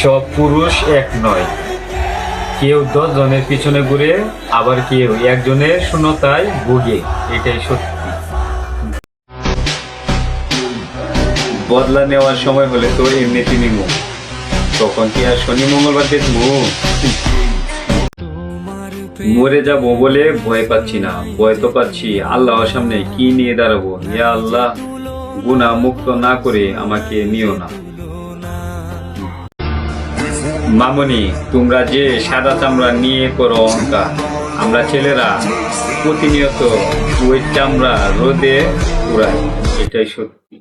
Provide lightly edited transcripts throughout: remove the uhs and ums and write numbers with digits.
সব পুরুষ এক নয়, কেউ 10 জনের পিছনে ঘুরে, আবার কেউ একজনের শূন্যতায় ভুগে, এটাই সত্যি। বদলা নেওয়ার সময় হলে তো এমনিতে নিমু, তখন কি আর শনি মঙ্গলবার দেখবো? মরে যাব বলে ভয় পাচ্ছি না, ভয় তো পাচ্ছি আল্লাহর সামনে কি নিয়ে দাঁড়াবো। ইয়া আল্লাহ, গুনাহ মুক্ত না করে আমাকে নিও না। মামনি, তোমরা যে সাদা চামড়া নিয়ে করো অহংকার, আমরা ছেলেরা প্রতিনিয়ত ওই চামড়া রোদে উড়াই, এটাই সত্যি।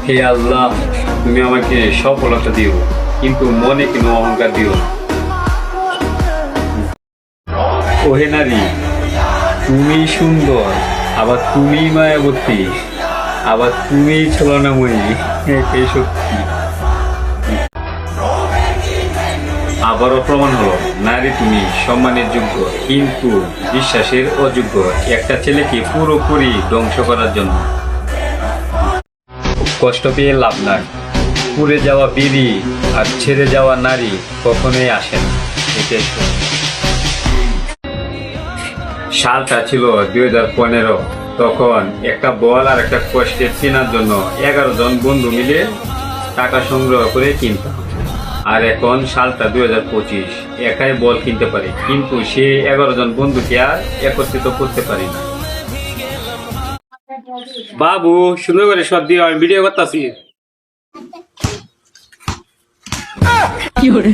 হে আল্লাহ, তুমি আমাকে সফলতা দিও, কিন্তু মনে কোনো অহংকার দিও না। ওহে নারী, তুমি সুন্দর, আবার তুমি মায়াবতী, আবার তুমি ছলনাময়ী, এটাই সত্যি। আবারও প্রমাণ হলো নারী তুমি সম্মানের যোগ্য, কিন্তু বিশ্বাসের অযোগ্য একটা ছেলেকে পুরোপুরি ধ্বংস করার জন্য। কষ্ট পেয়ে লাভ নাই, পুড়ে যাওয়া বিড়ি আর ছেড়ে যাওয়া নারী কখনোই আসে না, এটাই সত্যি। সালটা ছিল 2015, তখন একটা বল আর একটা কষ্টের কেনার জন্য 11 জন বন্ধু মিলে টাকা সংগ্রহ করে কিনতাম। আর এখন সালটা 2025, একাই বল কিনতে পারি, কিন্তু সে 11 জন বন্ধুকে আর একত্রিত করতে পারি না। বাবু, সুন্দর করে সব দিয়ে আমি ভিডিও করতেছি। কি hore